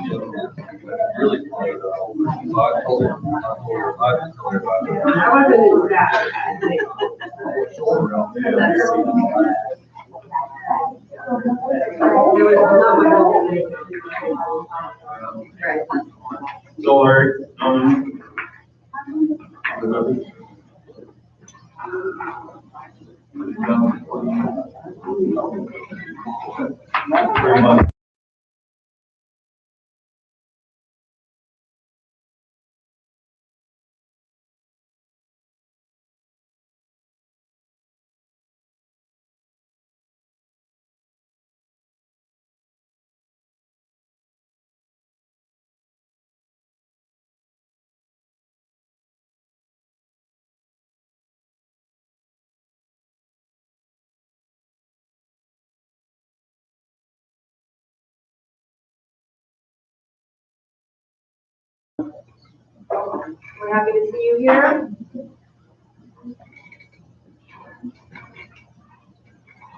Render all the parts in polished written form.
Really clear about I told him, I told her about it. I wasn't into that. There was not my whole right. So, Larry, very much. We're happy to see you here.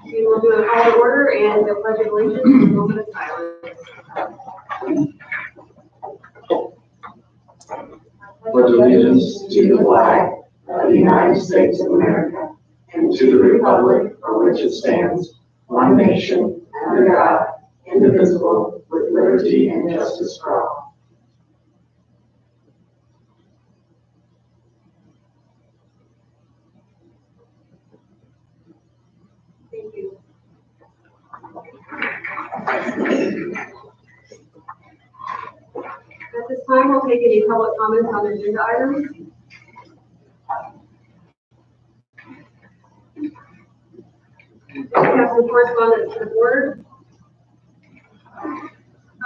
We will do a call to order and the pledge of allegiance and a moment of silence. Pledge allegiance to the flag of the United States of America and to the republic for which it stands, one nation, under God, indivisible, with liberty and justice for all. Thank you. At this time, we'll take any public comments on agenda items. We have some correspondence to the board.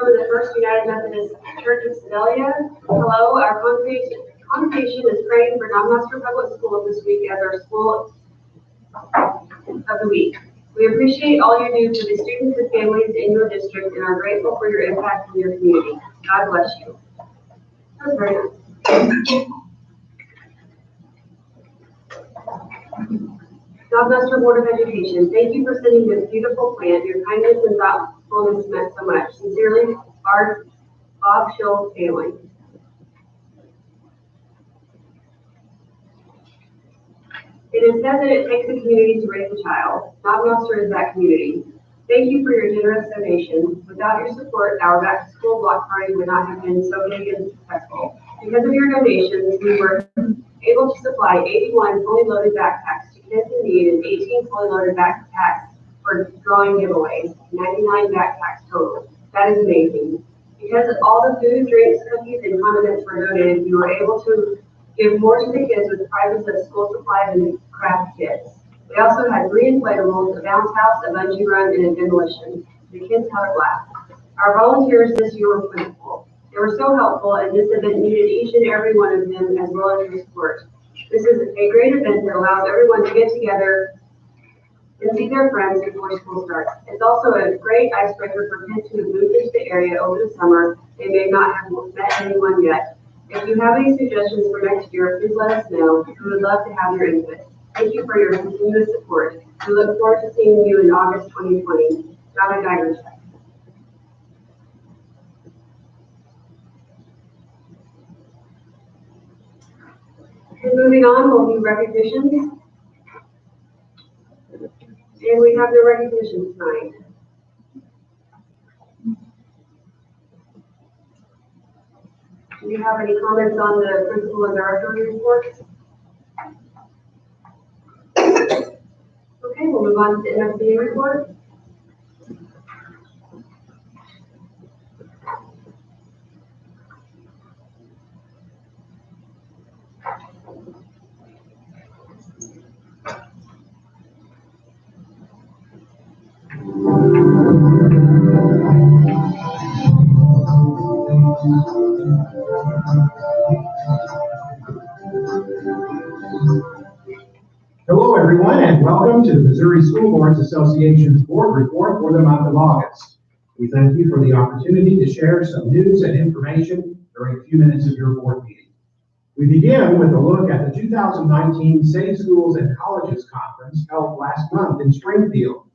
Over the First United Methodist Church of Sedalia. Hello, our congregation is praying for Doncaster Public Schools this week as our school of the week. We appreciate all you do for the students and families in your district and are grateful for your impact in your community. God bless you. That was very nice. Doncaster Board of Education, thank you for sending this beautiful plant. Your kindness and thoughtfulness meant so much. Sincerely, our Bob Schill family. It is said that it takes a community to raise a child. Doncaster is that community. Thank you for your generous donation. Without your support, our back to school block party would not have been so big and successful. Because of your donations, we were able to supply 81 fully loaded backpacks to kids in need and 18 fully loaded backpacks for drawing giveaways, 99 backpacks total. That is amazing. Because all the food, drinks, cookies, and condiments were donated, we were able to give more to the kids with prizes of school supplies and craft kits. We also had 3 inflatables, a bounce house, a bungee run, and a demolition. The kids had a blast. Our volunteers this year were wonderful. They were so helpful, and this event needed each and every one of them as well as your support. This is a great event that allows everyone to get together and see their friends before school starts. It's also a great icebreaker for kids who have moved into the area over the summer. They may not have met anyone yet. If you have any suggestions for next year, please let us know. We would love to have your input. Thank you for your continuous support. We look forward to seeing you in August 2020. Donna Geiger. And moving on, we'll do recognitions. And we have the recognitions tonight. Do you have any comments on the principal and director reports? Okay, we'll move on to the MSBA report. Hello, everyone, and welcome to the Missouri School Boards Association's board report for the month of August. We thank you for the opportunity to share some news and information during a few minutes of your board meeting. We begin with a look at the 2019 Safe Schools and Colleges Conference held last month in Springfield.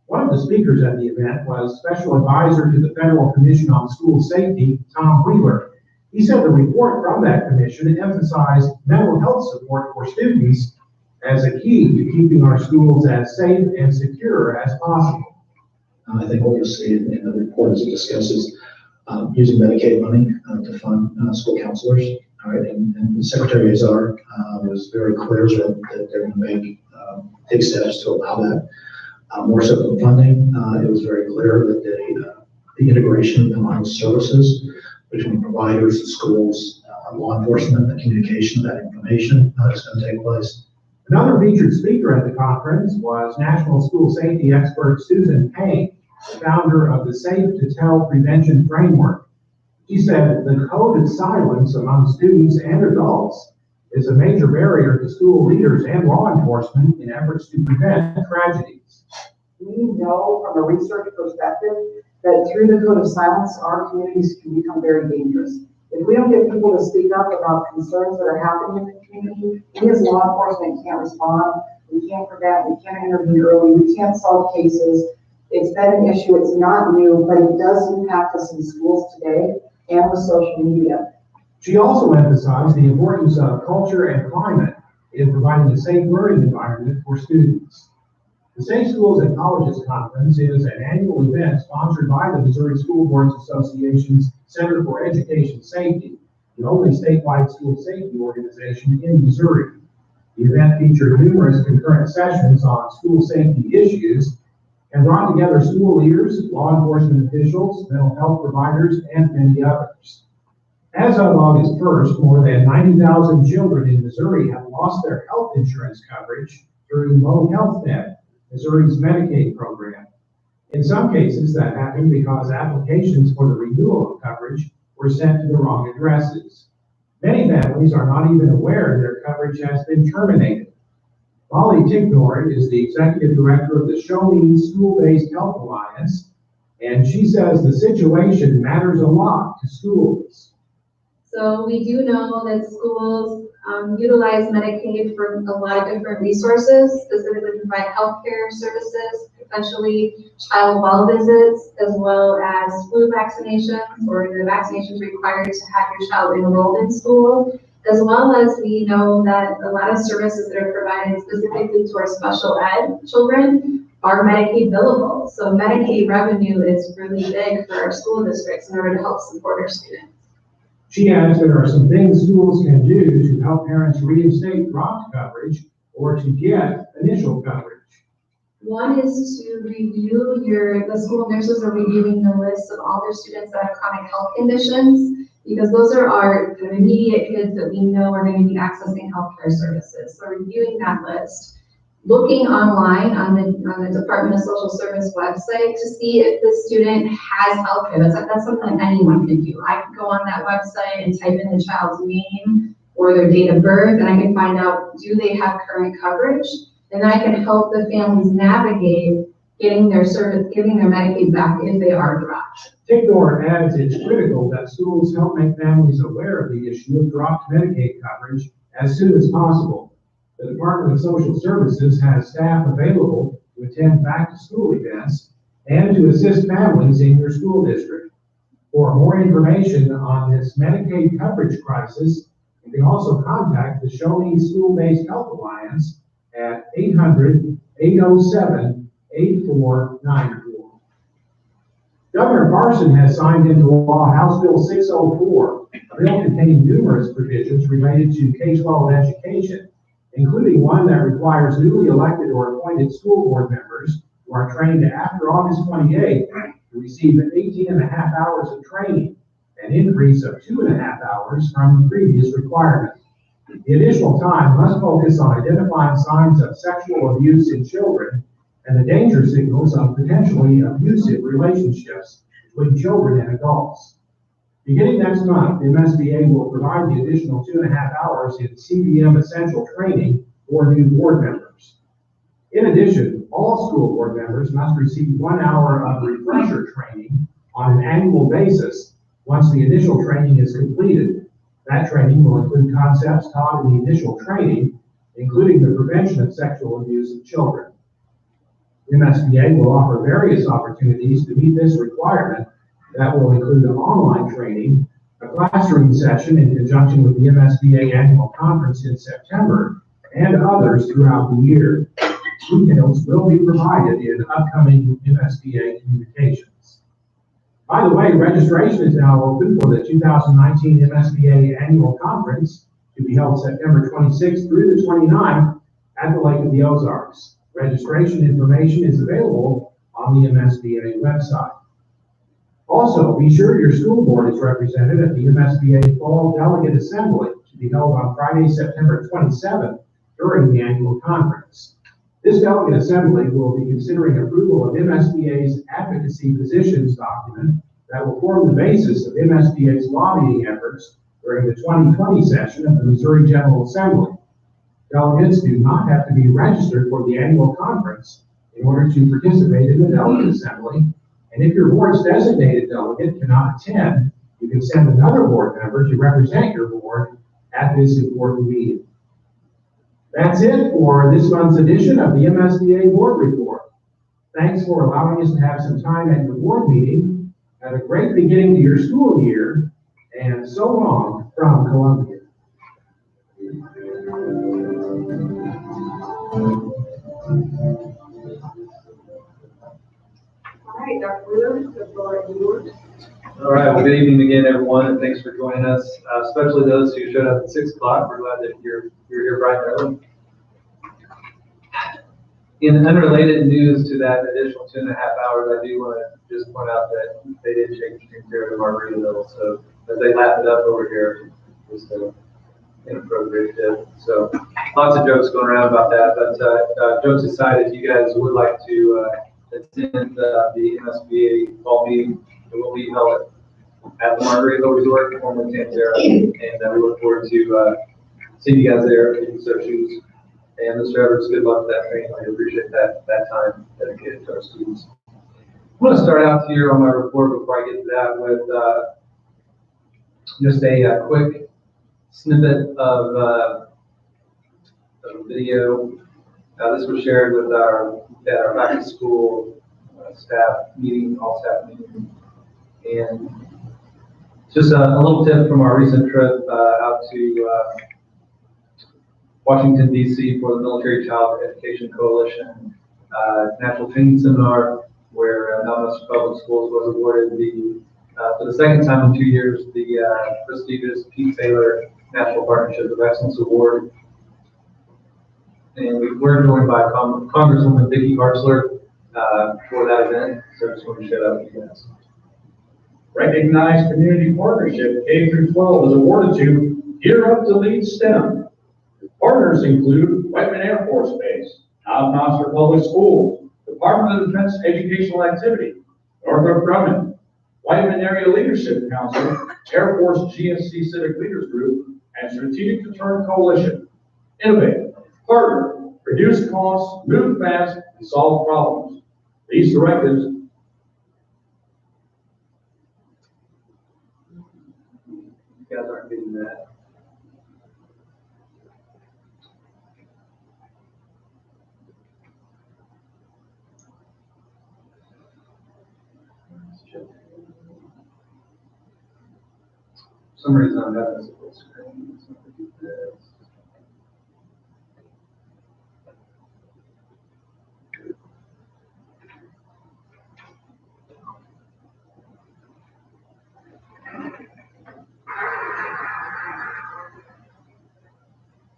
One of the speakers at the event was Special Advisor to the Federal Commission on School Safety, Tom Wheeler. He said the report from that commission emphasized mental health support for students as a key to keeping our schools as safe and secure as possible. I think what you'll see in the report is it discusses using Medicaid money to fund school counselors. All right, and Secretary Azar was very clear that they're going to take steps to allow that. More so than funding, it was very clear that the integration of combined services between providers, the schools, law enforcement, the communication of that information is going to take place. Another featured speaker at the conference was National School Safety expert Susan Payne, founder of the Safe to Tell Prevention Framework. She said the code of silence among students and adults is a major barrier to school leaders and law enforcement in efforts to prevent tragedies. We know from a research perspective that through the code of silence, our communities can become very dangerous. If we don't get people to speak up about concerns that are happening in the community, we as law enforcement can't respond, we can't prevent, we can't intervene early, we can't solve cases. It's been an issue, it's not new, but it does impact us in schools today and with social media. She also emphasized the importance of culture and climate in providing a safe learning environment for students. The Safe Schools and Colleges Conference is an annual event sponsored by the Missouri School Boards Association's Center for Education Safety, the only statewide school safety organization in Missouri. The event featured numerous concurrent sessions on school safety issues and brought together school leaders, law enforcement officials, mental health providers, and many others. As of August 1st, more than 90,000 children in Missouri have lost their health insurance coverage through Low Health Net, Missouri's Medicaid program. In some cases, that happened because applications for the renewal of coverage were sent to the wrong addresses. Many families are not even aware their coverage has been terminated. Molly Tignor is the executive director of the Show Me School-Based Health Alliance, and she says the situation matters a lot to schools. So we do know that schools utilize Medicaid for a lot of different resources, specifically provide healthcare services, potentially child well visits, as well as flu vaccinations or the vaccinations required to have your child enrolled in school, as well as we know that a lot of services that are provided specifically to our special ed children are Medicaid billable. So Medicaid revenue is really big for our school districts in order to help support our students. She adds there are some things schools can do to help parents reinstate dropped coverage or to get initial coverage. One is to review the school nurses are reviewing the list of all their students that have chronic health conditions, because those are our immediate kids that we know are going to be accessing healthcare services. So reviewing that list, looking online on the Department of Social Service website to see if the student has healthcare. That's something anyone can do. I can go on that website and type in the child's name or their date of birth, and I can find out, do they have current coverage? And I can help the families navigate getting their service, giving their Medicaid back if they are dropped. Tignor adds it's critical that schools help make families aware of the issue of dropped Medicaid coverage as soon as possible. The Department of Social Services has staff available to attend back-to-school events and to assist families in your school district. For more information on this Medicaid coverage crisis, you can also contact the Show Me School-Based Health Alliance at 800-807-8494. Governor Parson has signed into law House Bill 604, a bill containing numerous provisions related to K-12 education, including one that requires newly elected or appointed school board members who are trained after August 28th to receive 18.5 hours of training, an increase of 2.5 hours from the previous requirement. The additional time must focus on identifying signs of sexual abuse in children and the danger signals of potentially abusive relationships between children and adults. Beginning next month, MSBA will provide the additional 2.5 hours in CBM essential training for new board members. In addition, all school board members must receive 1 hour of refresher training on an annual basis once the initial training is completed. That training will include concepts taught in the initial training, including the prevention of sexual abuse of children. MSBA will offer various opportunities to meet this requirement that will include an online training, a classroom session in conjunction with the MSBA annual conference in September, and others throughout the year. Details will be provided in upcoming MSBA communications. By the way, registration is now open for the 2019 MSBA annual conference to be held September 26th through the 29th at the Lake of the Ozarks. Registration information is available on the MSBA website. Also, be sure your school board is represented at the MSBA Fall Delegate Assembly to be held on Friday, September 27th during the annual conference. This delegate assembly will be considering approval of MSBA's advocacy positions document that will form the basis of MSBA's lobbying efforts during the 2020 session of the Missouri General Assembly. Delegates do not have to be registered for the annual conference in order to participate in the delegate assembly. And if your board's designated delegate cannot attend, you can send another board member to represent your board at this important meeting. That's it for this month's edition of the MSBA Board Report. Thanks for allowing us to have some time at your board meeting. Have a great beginning to your school year, and so long from Columbia. All right, Dr. Wheeler, the floor is yours. All right, well, good evening again, everyone, and thanks for joining us, especially those who showed up at 6 o'clock. We're glad that you're here bright and early. In unrelated news to that additional 2.5 hours, I do want to just point out that they did change the interior of Margaritaville, so as they laugh it up over here, just inappropriate tip. So lots of jokes going around about that, but jokes aside, if you guys would like to attend the MSBA fall meeting, it will be held at the Margaritaville Resort, formerly Tantera, and we look forward to seeing you guys there if you so choose. And Mr. Everett, good luck with that training. I appreciate that time dedicated to our students. I'm going to start out here on my report before I get to that with just a quick snippet of a video. This was shared with at our back to school staff meeting, all staff meeting, and just a little tip from our recent trip out to Washington, D.C. for the Military Child Education Coalition National Training Seminar, where Dallas Public Schools was awarded for the second time in 2 years, the prestigious Pete Taylor National Partnership of Excellence Award. And we're joined by Congresswoman Vicki Hartzler for that event, so I just want to share that with you guys. Recognized Community Partnership K-12 is awarded to Gear Up to Lead STEM. Partners include Whiteman Air Force Base, Knob Public Schools, Department of Defense Educational Activity, Northrop Grumman, Whiteman Area Leadership Council, Air Force GSC Civic Leaders Group, and Strategic Deterrent Coalition. Innovate, partner, reduce costs, move fast, and solve problems. These directives You guys aren't getting that. For some reason I'm having this full screen. So I'm gonna do this.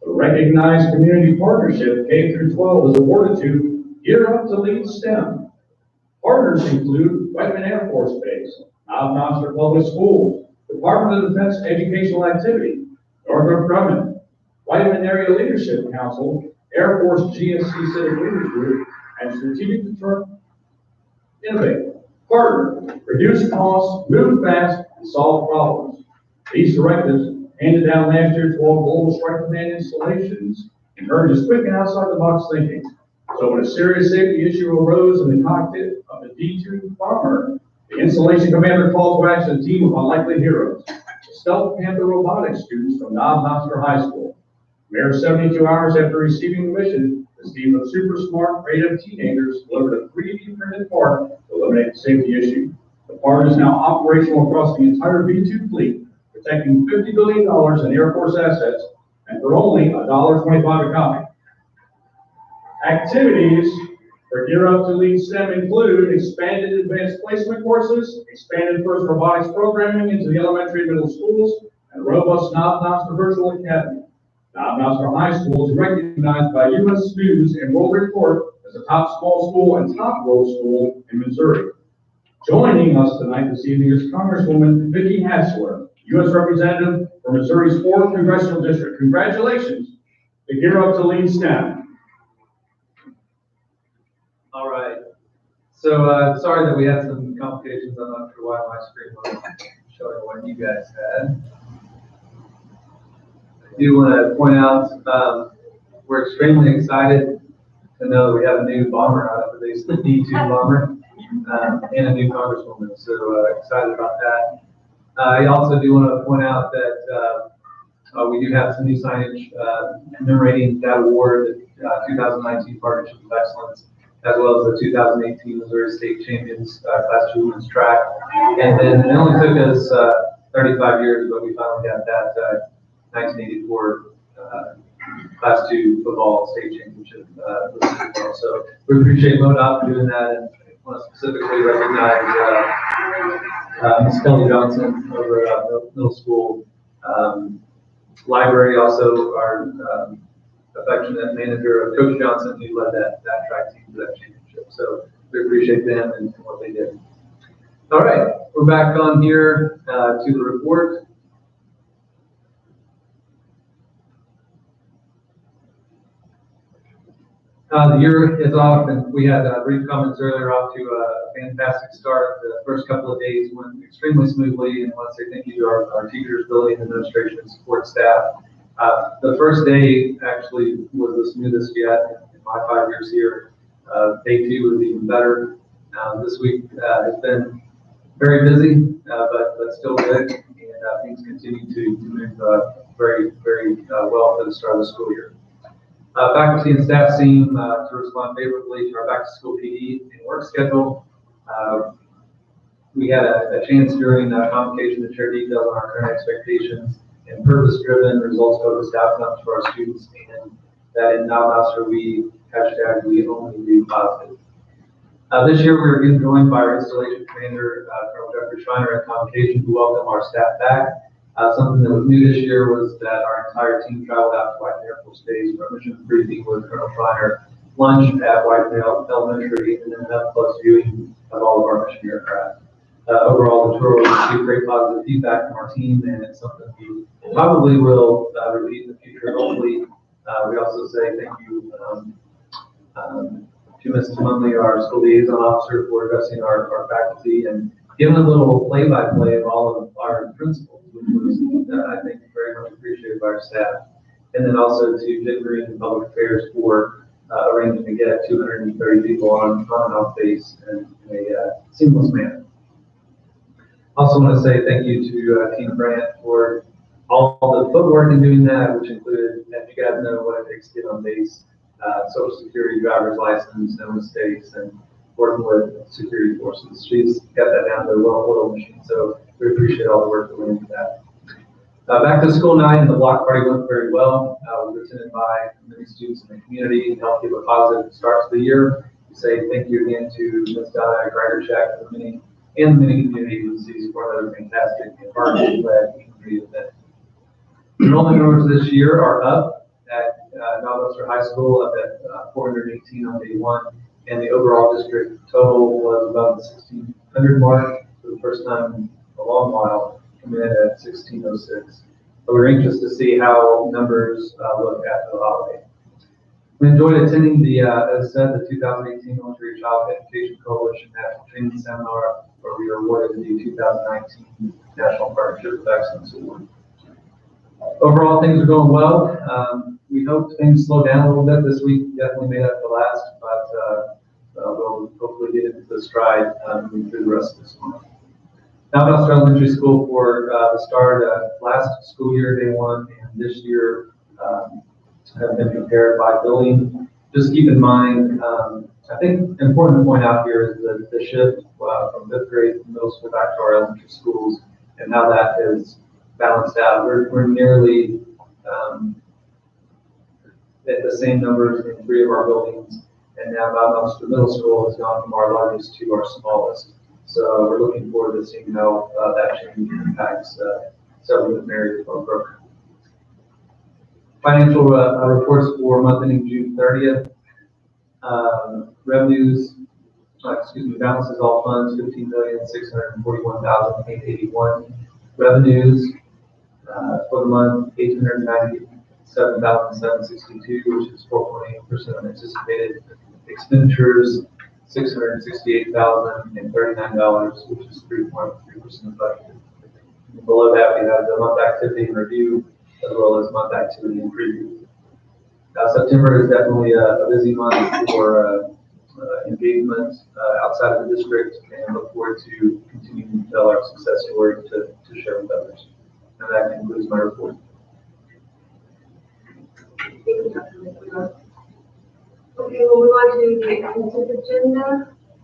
A recognized community partnership K-12 is awarded to Gear Up to Lead STEM. Partners include Whiteman Air Force Base, Knob Public Schools, Department of Defense Educational Activity, Northrop Grumman, Whiteman Area Leadership Council, Air Force GSC Civic Leaders Group, and Strategic Deterrent. Innovate, partner, reduce costs, move fast, and solve problems. These directives, handed down last year to all Global Strike Command installations, encourages quick and outside the box thinking. So when a serious safety issue arose in the cockpit of the D2 bomber, the installation commander called to action a team of unlikely heroes, the Stealth Panther robotics students from Knob High School. Mere 72 hours after receiving the mission, the This team of super smart, creative teenagers delivered a 3D printed part to eliminate the safety issue. The part is now operational across the entire B-2 fleet, protecting $50 billion in Air Force assets, and for only $1.25 a copy. Activities for Gear Up to Lead STEM include expanded advanced placement courses, expanded FIRST robotics programming into the elementary and middle schools, and robust Knob Noster Virtual Academy. Knob Noster High School is recognized by U.S. News and World Report as a top small school and top world school in Missouri. Joining us tonight this evening is Congresswoman Vicki Hatzler, U.S. Representative for Missouri's 4th Congressional District. Congratulations to Gear Up to Lead STEM. All right. So, sorry that we had some complications. I'm not sure why my screen wasn't showing what you guys had. I do want to point out, we're extremely excited to know that we have a new bomber out of the base, the D2 bomber, and a new congresswoman. So, excited about that. I also do want to point out that we do have some new signage commemorating that award, the 2019 Partnership of Excellence, as well as the 2018 Missouri State Champions Class 2 Women's Track. And then it only took us 35 years, but we finally got that 1984 Class 2 Football State Championship. So we appreciate MoDOT for doing that, and I want to specifically recognize Ms. Kelly Johnson over at middle school library, also our affectionate manager of Coach Johnson, who led that track team to that championship. So we appreciate them and what they did. All right, we're back on here to the report. The year is off, and we had brief comments earlier, off to a fantastic start. The first couple of days went extremely smoothly, and I want to say thank you to our teachers, building administration, and support staff. The first day actually was the smoothest yet in my 5 years here. Day 2 was even better. This week has been very busy, but still good, and things continue to move very well for the start of the school year. Faculty and staff seem to respond favorably to our back-to-school PD and work schedule. We had a chance during the convocation to share details on our current expectations and purpose-driven, results-focused outcomes for our students, and that in Knob Noster we only do positive. This year we were again joined by our installation commander, Colonel Jeffrey Schreiner, at convocation, who welcomed our staff back. Something that was new this year was that our entire team traveled out to White Air Force Base for a mission briefing with Colonel Schreiner, lunch at White Elementary, and then an up-close viewing of all of our mission aircraft. Overall, the tour received great positive feedback from our team, and it's something we probably will repeat in the future. Hopefully, we also say thank you to Ms. Munley, our school liaison officer, for addressing our faculty and giving a little play-by-play of all of our principals, which was, I think, very much appreciated by our staff. And then also to Jim Green and Public Affairs for arranging to get 230 people on and off base in a seamless manner. Also want to say thank you to Team Brandt for all the footwork in doing that, which included, as you guys know, what it takes to get on base, Social Security, driver's license, no mistakes, and working with security forces. She's got that down to a well-oiled machine, so we appreciate all the work that went into that. Back to school night, and the block party went very well. We were attended by many students in the community and helped give a positive start to the year. We say thank you again to Ms. Donna Greiderchak and the many community agencies for another fantastic and partnership-led community event. Enrollment numbers this year are up at Knob Noster High School, up at 418 on day 1, and the overall district total was above the 1,600 mark for the first time in a long while, coming in at 1,606. But we're anxious to see how numbers look after the holiday. We enjoyed attending as I said, the 2018 Military Child Education Coalition National Training Seminar, where we were awarded the 2019 National Partnership of Excellence Award. Overall, things are going well. We hope things slow down a little bit this week. Definitely made up the last, but we'll hopefully get into the stride moving through the rest of this month. Knob Noster Elementary School for the start last school year, day 1, and this year have been compared by building just keep in mind, I think important to point out here is the shift from fifth grade to middle school back to our elementary schools and how that is balanced out. We're nearly at the same numbers in 3 of our buildings, and now Bob the middle school has gone from our largest to our smallest. So we're looking forward to seeing how that change impacts several different areas of our program. Financial reports for month ending June 30th. Balances all funds, 15,641,881. Revenues for the month, 897,762, which is 4.8% anticipated. Expenditures, $668,039, which is 3.3% of budget. Below that, we have the month activity and review, as well as month activity and preview. September is definitely a busy month for engagement outside of the district, and look forward to continuing to tell our success story to share with others. And that concludes my report. Thank you, Dr. McLeod. Okay, we'll move on to the consent agenda.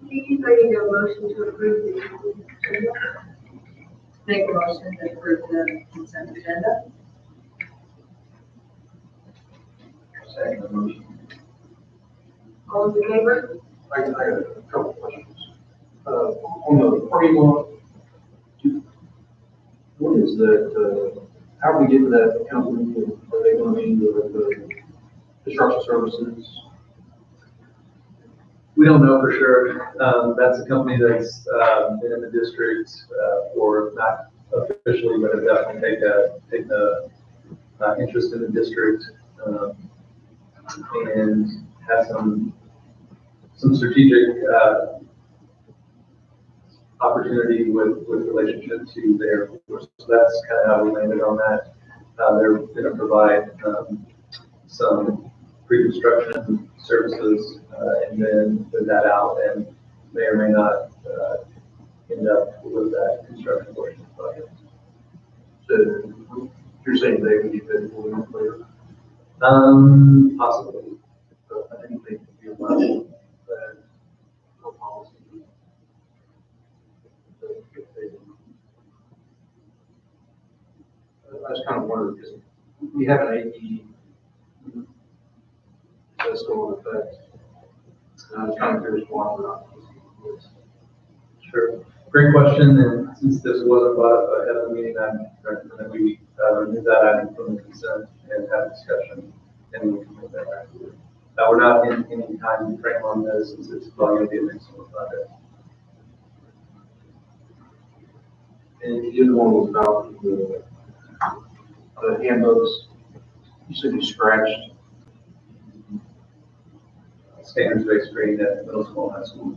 Please, I need a motion to approve the consent agenda. Make a motion to approve the consent agenda. Second motion. All those in favor? I got a couple of questions. On the parking lot, what is that, how do we get to that company? Are they going to be the construction services? We don't know for sure. That's a company that's been in the district for not officially, but have definitely taken a interest in the district and has some strategic opportunity with relationship to the Air Force. So that's kind of how we landed on that. They're going to provide some pre-construction services and then bid that out, and may or may not end up with that construction portion of the project. So you're saying they would be paid for it later? Possibly. I think they could be allowed that no policy. I just kind of wondered, because we have an AE that's still in effect. And I was kind of curious why we're not. Sure. Great question. And since this wasn't brought up ahead of the meeting, I recommend that we remove that item from the consent and have discussion, and we can move that back to it. We're not in any time frame on this, since it's probably going to be a mixed project. And the other one was about the handbooks. You said you scratched. Standards-based grading at middle school and high school.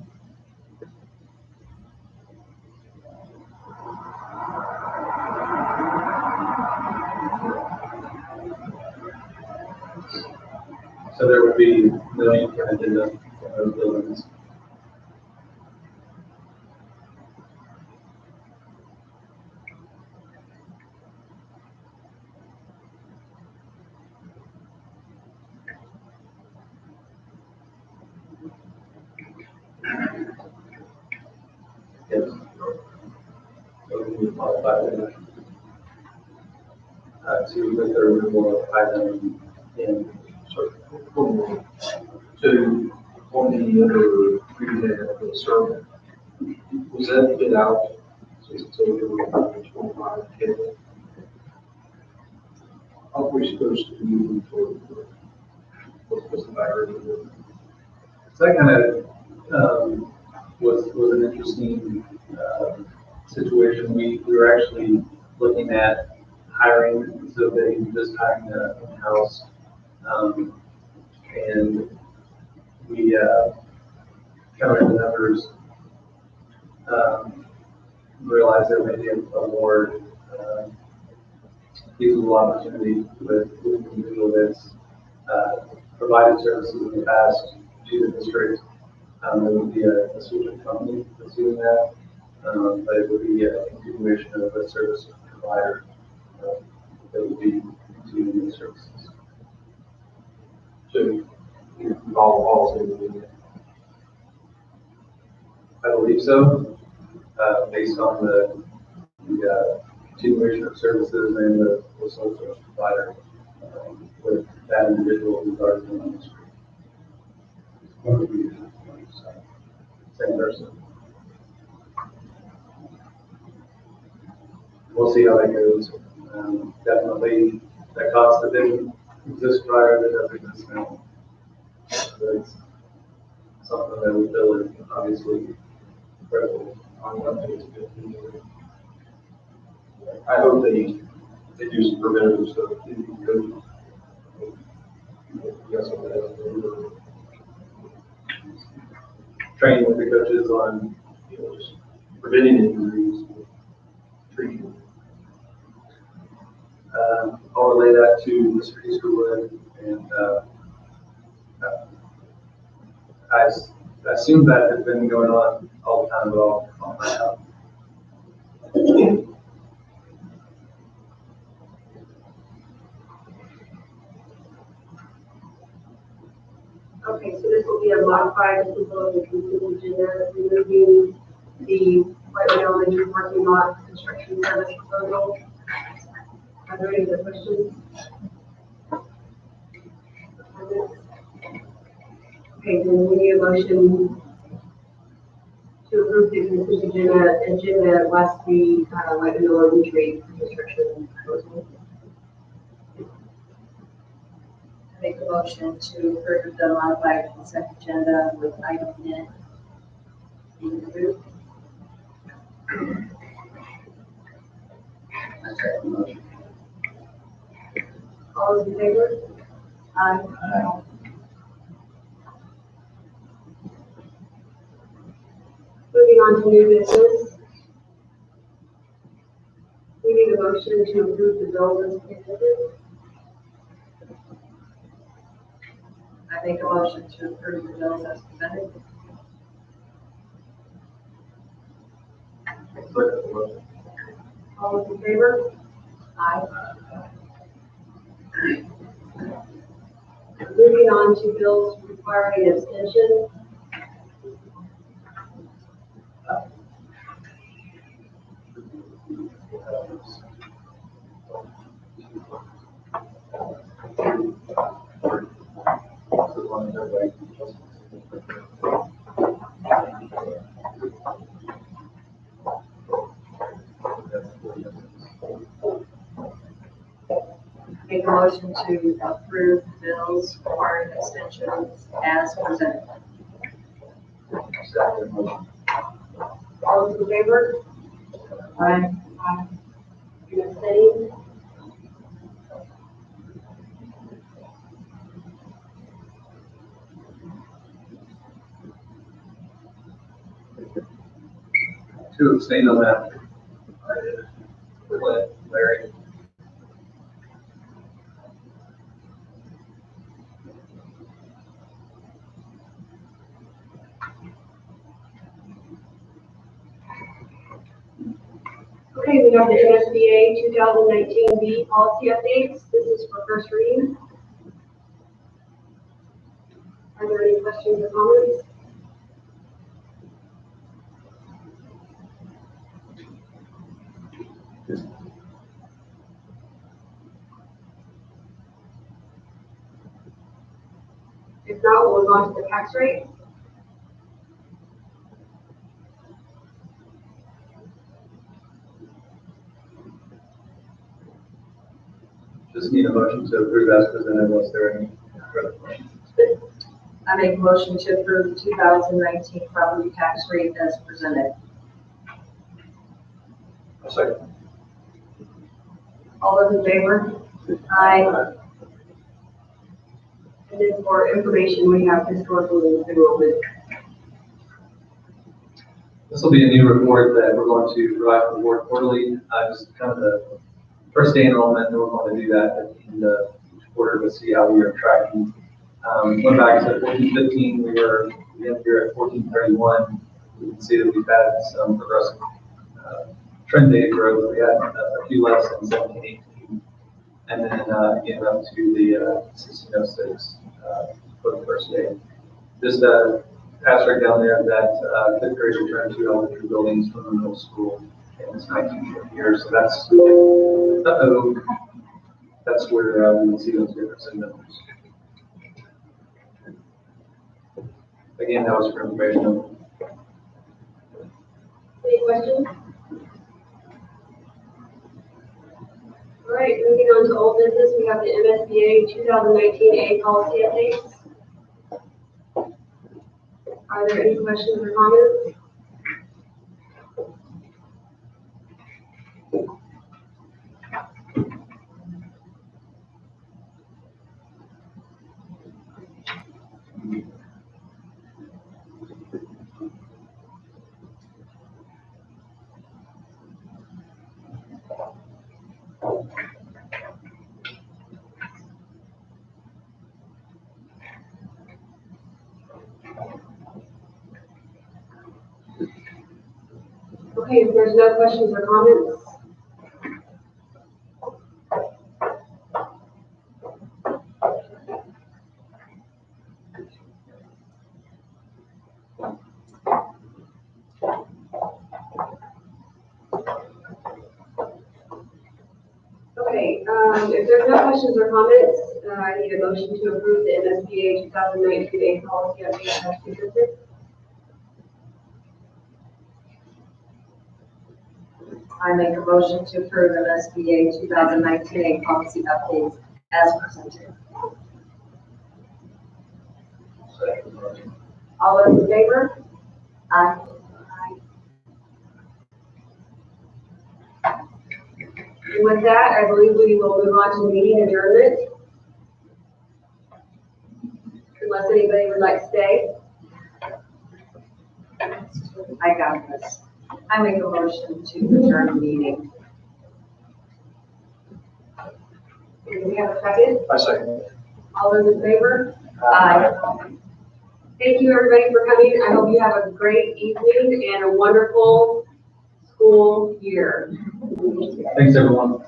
So there would be no need for an addendum for those buildings. Yes. So we would modify that to with the removal of item in. So on the other reading of the survey, was that bid out? So we were about 25 kids. How are we supposed to move forward? What's the matter? So that kind of was an interesting situation. We were actually looking at hiring, so they just hiring in-house. And we kind of the numbers, realized there may be a more feasible opportunity with an individual that's provided services in the past to the district. There would be a switching company that's doing that, but it would be a continuation of a service provider that would be doing the services. So all citizens. I believe so, based on the continuation of services and the sole source provider with that individual who's already been on the street. Same person. We'll see how that goes. Definitely, that cost that didn't exist prior, that doesn't exist now. So it's something that we feel is obviously critical. I hope they do some preventative stuff. Training with the coaches on, just preventing injuries, treating. I'll relay that to Mr. Easterwood, and I assume that has been going on all the time, but I'll find out. Okay, so this will be a modified approval of the consent agenda, removing the Whitewood Elementary parking lot construction service proposal. Are there any other questions? Okay, then we need a motion to approve the consent agenda last the Whitewood Elementary construction proposal. I make a motion to approve the modified consent agenda with item N being removed. All those in favor? Aye. Moving on to new business. We need a motion to approve the bills as presented. I make a motion to approve the bills as presented. All those in favor? Aye. Moving on to bills requiring extension. Make a motion to approve bills requiring extensions as presented. All those in favor? Aye. You abstaining? To abstain on that. Larry. Okay, we have the NSBA 2019B policy updates. This is for first reading. Are there any questions or comments? If not, we'll move on to the tax rate. Just need a motion to approve as presented. Was there any further questions? I make a motion to approve the 2019 property tax rate as presented. A second. All those in favor? Aye. And then for information, we have historical enrollment. This will be a new report that we're going to provide for the board quarterly. Just kind of the first day enrollment, and we're going to do that in the quarter to see how we are tracking. Went back to 1415, we were here at 1431. You can see that we've had some progressive trend data growth. We had a few less than 1718, and then again up to the 1606 for the first day. Just a asterisk down there that fifth grade returned to elementary buildings from the middle school in this 19th year. So that's, that's where we can see those differences in numbers. Again, that was for information. Any questions? All right, moving on to old business, we have the MSBA 2019 A policy updates. Are there any questions or comments? Okay, if there's no questions or comments. Okay, if there's no questions or comments, I need a motion to approve the MSBA 2019 A policy update as presented. I make a motion to approve MSBA 2019 policy updates as presented. All those in favor? Aye. And with that, I believe we will move on to meeting adjournment. Unless anybody would like to stay. I got this. I make a motion to adjourn the meeting. Do we have a second? I second. All those in favor? Aye. Thank you, everybody, for coming. I hope you have a great evening and a wonderful school year. Thanks, everyone.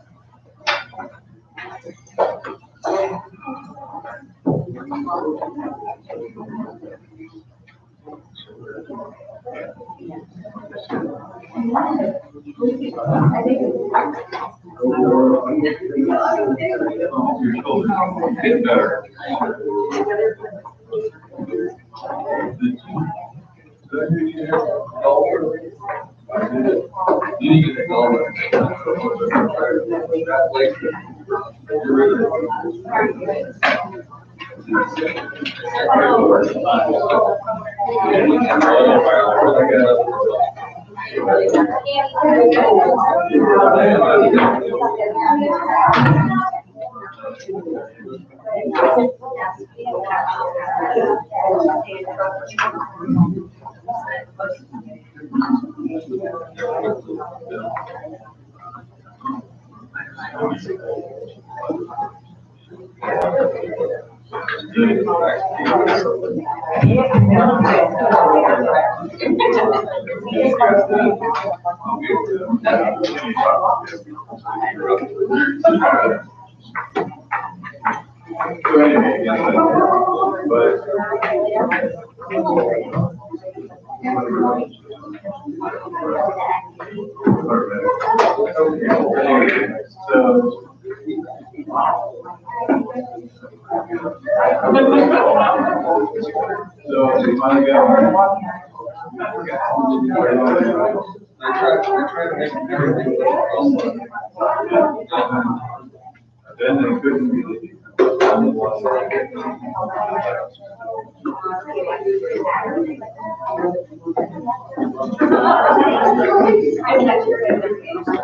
Get better. Then they couldn't really. I'm not sure.